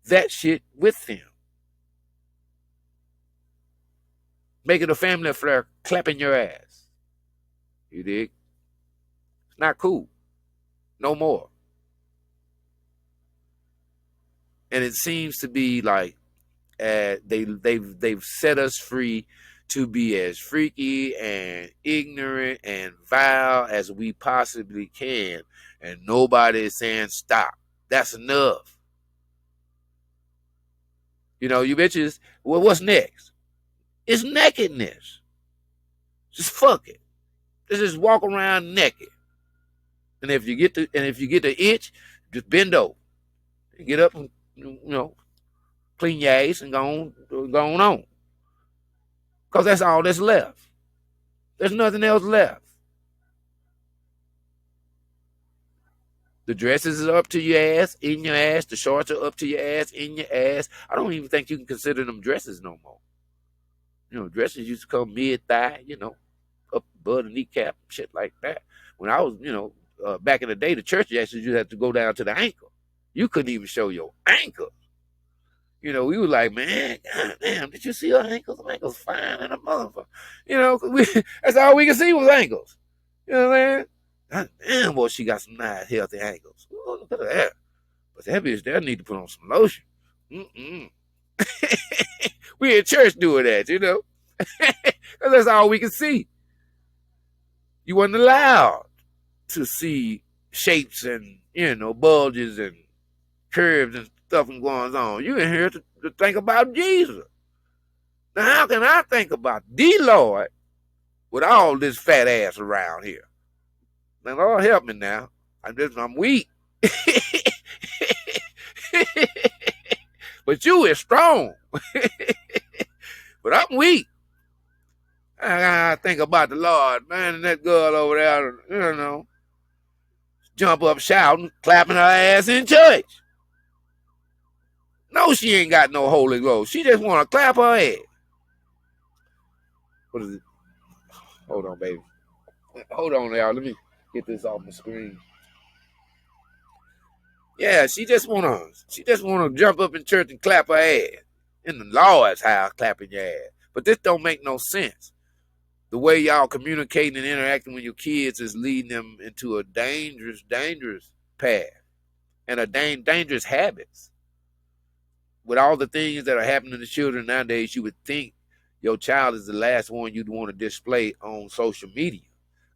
A: that shit with them. Making a family affair, clapping your ass. You dig? It's not cool. No more. And it seems to be like they've set us free to be as freaky and ignorant and vile as we possibly can. And nobody is saying stop. That's enough. You know, you bitches, well, what's next? It's nakedness. Just fuck it. Just walk around naked. And if you get the itch, just bend over. And get up and, you know, clean your ass and go on. Because that's all that's left. There's nothing else left. The dresses is up to your ass, in your ass. The shorts are up to your ass, in your ass. I don't even think you can consider them dresses no more. Dresses used to come mid-thigh, up above the kneecap, shit like that. When I was, back in the day, the church dresses, you had to go down to the ankle. You couldn't even show your ankle. We were like, man, God damn, did you see her ankles? Her ankles fine and a motherfucker. That's all we could see was ankles. You know what I'm saying? God damn, boy, she got some nice, healthy ankles. Ooh, look at that. But that bitch there need to put on some lotion. Mm-mm. We in church doing that, Because that's all we could see. You wasn't allowed to see shapes and, bulges and curves and stuff and goings on. You in here to think about Jesus. Now, how can I think about the Lord with all this fat ass around here? Now, Lord help me now. I'm weak. But you is strong. But I'm weak. I think about the Lord, man, and that girl over there, jump up shouting, clapping her ass in church. No, she ain't got no Holy Ghost. She just want to clap her ass. What is it? Hold on, baby. Hold on, y'all. Let me get this off my screen. Yeah, she just wanna jump up in church and clap her ass. In the Lord's house, clapping your ass. But this don't make no sense. The way y'all communicating and interacting with your kids is leading them into a dangerous path and a dangerous habits. With all the things that are happening to children nowadays, you would think your child is the last one you'd want to display on social media,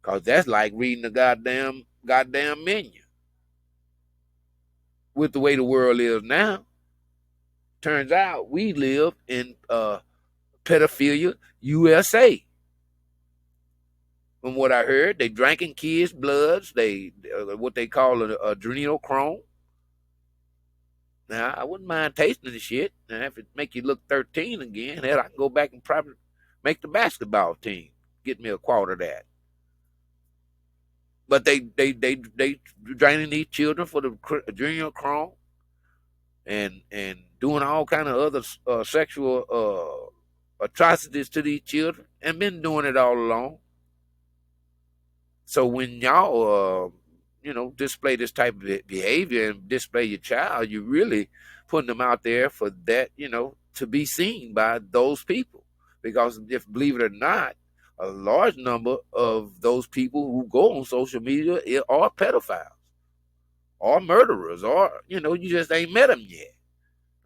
A: because that's like reading the goddamn menu. With the way the world is now, turns out we live in pedophilia USA. From what I heard, they drinking kids' bloods. They what they call adrenochrome. Now, I wouldn't mind tasting the shit. Now, if it make you look 13 again, hell, I can go back and probably make the basketball team. Get me a quarter of that. But they draining these children for the adrenochrome and doing all kind of other sexual atrocities to these children, and been doing it all along. So when y'all display this type of behavior and display your child, you really putting them out there for that, to be seen by those people. Because if, believe it or not, a large number of those people who go on social media are pedophiles or murderers, or, you just ain't met them yet.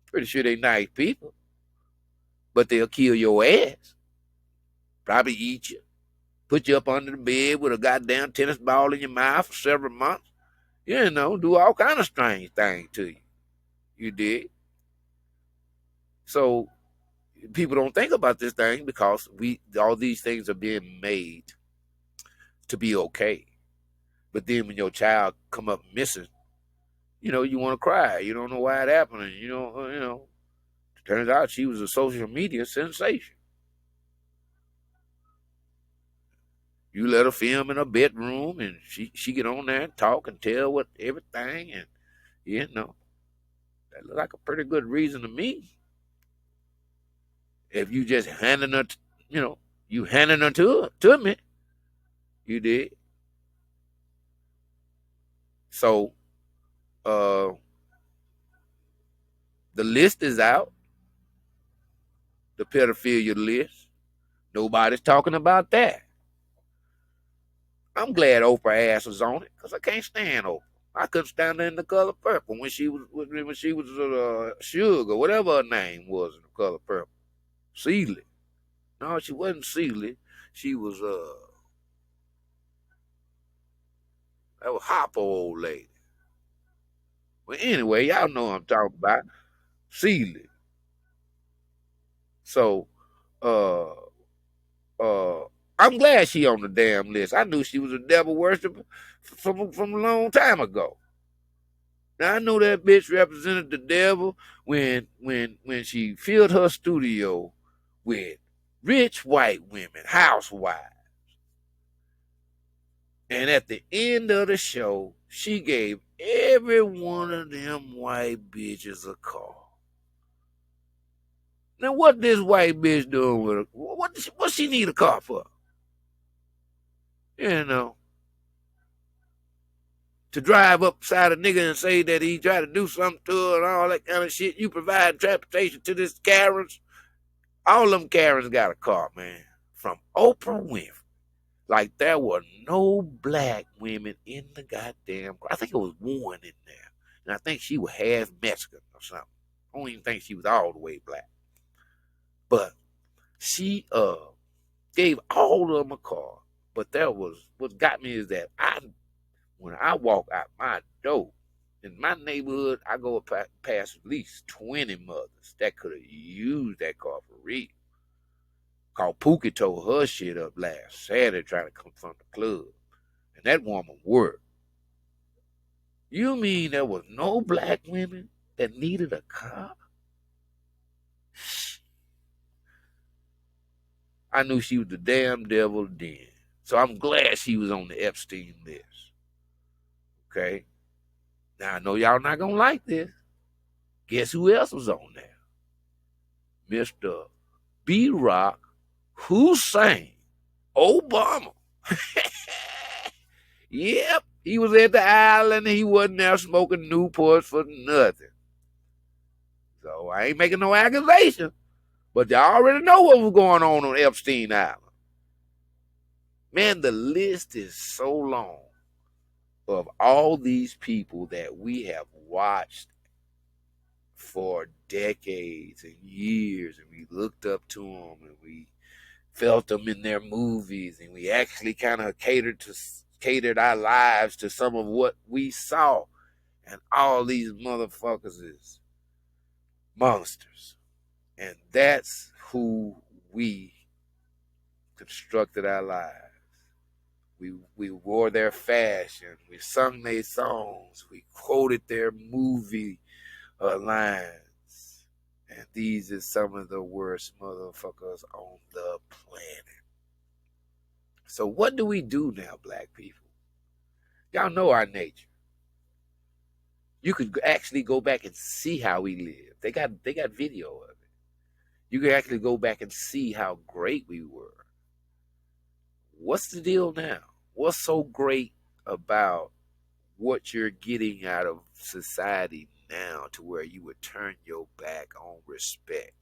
A: Pretty sure they nice people, but they'll kill your ass, probably eat you, put you up under the bed with a goddamn tennis ball in your mouth for several months. Do all kind of strange things to you. You did. So people don't think about this thing because all these things are being made to be okay. But then when your child come up missing, you want to cry. You don't know why it happened. And it turns out she was a social media sensation. You let her film in her bedroom, and she get on there and talk and tell what everything, and that look like a pretty good reason to me. If you just handing her, you handing her to me, you did. So, the list is out, the pedophilia list. Nobody's talking about that. I'm glad Oprah ass was on it, because I can't stand Oprah. I couldn't stand her in The Color Purple when she was Sugar, whatever her name was in The Color Purple. Celie. No, she wasn't Celie. She was that was Hopper old lady. Well, anyway, y'all know what I'm talking about. Celie. So, uh, I'm glad she on the damn list. I knew she was a devil worshiper from a long time ago. Now I know that bitch represented the devil when she filled her studio with rich white women, housewives. And at the end of the show, she gave every one of them white bitches a car. Now what this white bitch doing with her? What she need a car for? You know, to drive upside a nigga and say that he tried to do something to her and all that kind of shit. You provide transportation to this Karens. All them Karens got a car, man. From Oprah Winfrey. Like there were no black women in the goddamn car. I think it was one in there. And I think she was half Mexican or something. I don't even think she was all the way black. But she gave all of them a car. But that was what got me is that when I walk out my door in my neighborhood, I go past at least 20 mothers that could have used that car for real. Cause Pookie tore her shit up last Saturday trying to come from the club. And that woman worked. You mean there was no black women that needed a car? I knew she was the damn devil then. So I'm glad she was on the Epstein list. Okay? Now I know y'all not gonna like this. Guess who else was on there? Mr. B. Rock Hussein Obama. Yep, he was at the island. He wasn't there smoking Newports for nothing. So I ain't making no accusation. But y'all already know what was going on Epstein Island. Man, the list is so long of all these people that we have watched for decades and years, and we looked up to them, and we felt them in their movies, and we actually kind of catered our lives to some of what we saw. And all these motherfuckers is monsters. And that's who we constructed our lives. We wore their fashion. We sung their songs. We quoted their movie lines. And these are some of the worst motherfuckers on the planet. So what do we do now, black people? Y'all know our nature. You could actually go back and see how we live. They got video of it. You can actually go back and see how great we were. What's the deal now? What's so great about what you're getting out of society now to where you would turn your back on respect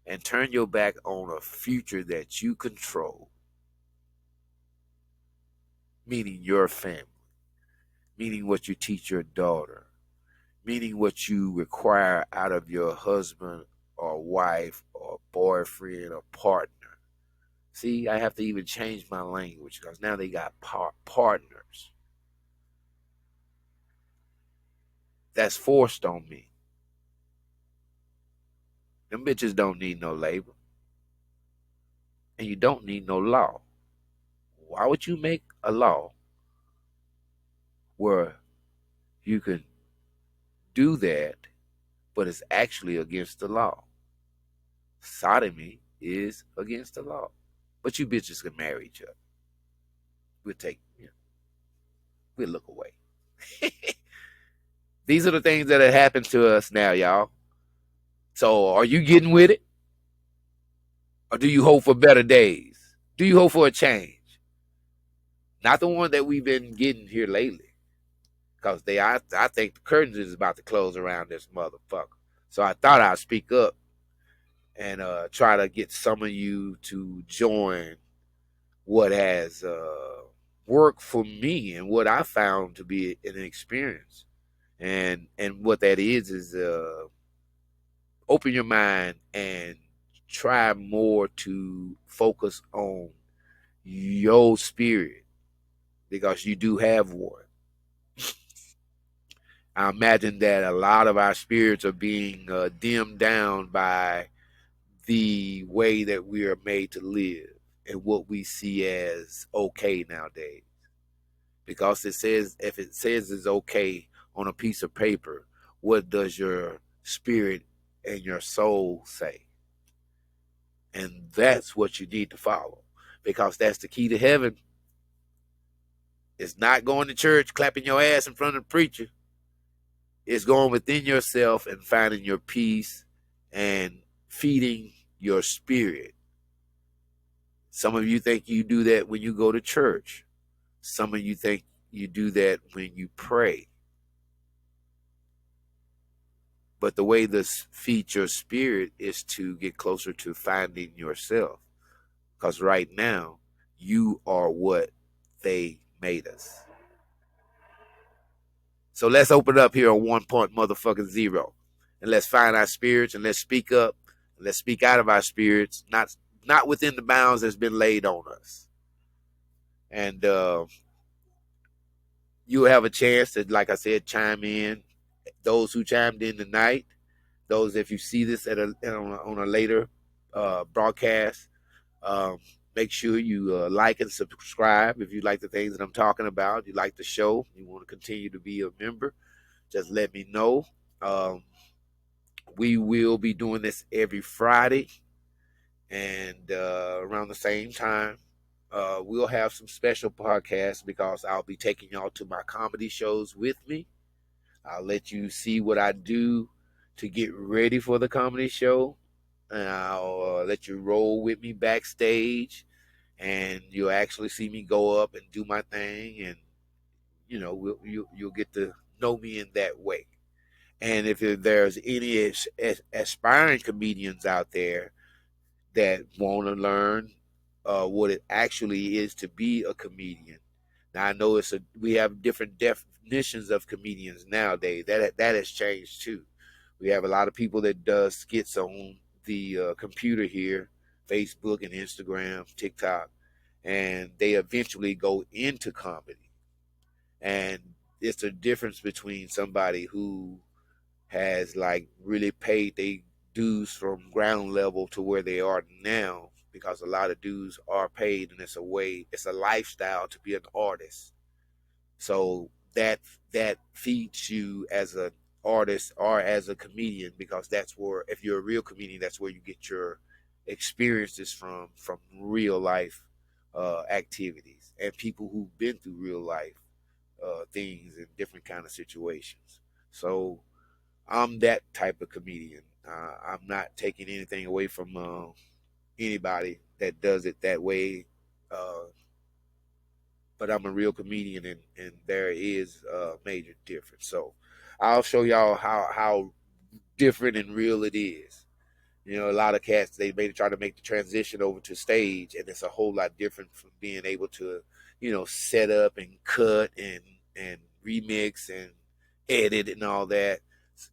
A: and turn your back on a future that you control, meaning your family, meaning what you teach your daughter, meaning what you require out of your husband or wife or boyfriend or partner. See, I have to even change my language because now they got partners. That's forced on me. Them bitches don't need no labor. And you don't need no law. Why would you make a law where you can do that, but it's actually against the law? Sodomy is against the law. But you bitches can marry each other. We'll look away. These are the things that have happened to us now, y'all. So are you getting with it? Or do you hope for better days? Do you hope for a change? Not the one that we've been getting here lately. Because I think the curtains is about to close around this motherfucker. So I thought I'd speak up and try to get some of you to join what has worked for me and what I found to be an experience. And what that is open your mind and try more to focus on your spirit because you do have one. I imagine that a lot of our spirits are being dimmed down by the way that we are made to live and what we see as okay nowadays. Because if it says it's okay on a piece of paper, what does your spirit and your soul say? And that's what you need to follow because that's the key to heaven. It's not going to church, clapping your ass in front of the preacher. It's going within yourself and finding your peace and feeding your spirit. Some of you think you do that when you go to church. Some of you think you do that when you pray. But the way this feeds your spirit is to get closer to finding yourself. Because right now, you are what they made us. So let's open up here on Point Mutha Zero. And let's find our spirits and let's speak up. And let's speak out of our spirits, not within the bounds that's been laid on us. And you'll have a chance to, like I said, chime in. Those who chimed in tonight, those, if you see this on a later broadcast, make sure you like and subscribe if you like the things that I'm talking about. You like the show, you want to continue to be a member, just let me know. We will be doing this every Friday, and around the same time, we'll have some special podcasts because I'll be taking y'all to my comedy shows with me. I'll let you see what I do to get ready for the comedy show, and I'll let you roll with me backstage, and you'll actually see me go up and do my thing, and you'll get to know me in that way. And if there's any aspiring comedians out there that want to learn what it actually is to be a comedian, now I know we have different definitions of comedians nowadays. That has changed too. We have a lot of people that does skits on the computer here, Facebook and Instagram, TikTok, and they eventually go into comedy. And it's a difference between somebody who has like really paid their dues from ground level to where they are now, because a lot of dudes are paid, and it's a lifestyle to be an artist. So that feeds you as an artist or as a comedian, because that's where, if you're a real comedian, that's where you get your experiences from real life activities and people who've been through real life things in different kind of situations. So I'm that type of comedian. I'm not taking anything away from anybody that does it that way, but I'm a real comedian, and there is a major difference. So I'll show y'all how different and real it is. You know, a lot of cats, they may try to make the transition over to stage, and it's a whole lot different from being able to, set up and cut and remix and edit and all that.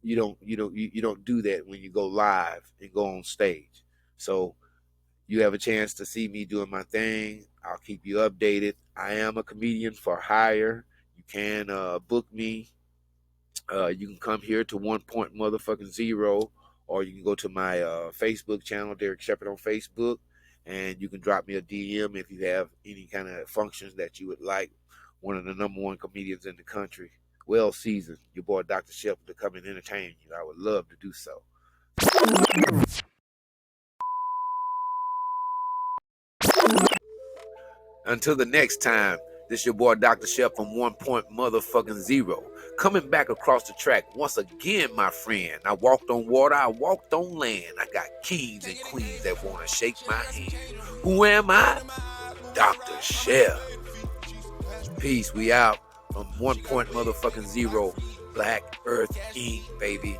A: You don't do that when you go live and go on stage. So you have a chance to see me doing my thing. I'll keep you updated. I am a comedian for hire. You can book me. You can come here to Point Mutha Zero, or you can go to my Facebook channel, Derek Shepard on Facebook, and you can drop me a DM if you have any kind of functions that you would like. One of the #1 comedians in the country, well seasoned, your boy Dr. Shep, to come and entertain you. I would love to do so. Until the next time, this your boy Dr. Shep from Point Mutha Zero. Coming back across the track once again, my friend. I walked on water, I walked on land. I got kings and queens that want to shake my hand. Who am I? Dr. Shep. Peace, we out from Point Mutha Zero. Black Earth Inc., baby.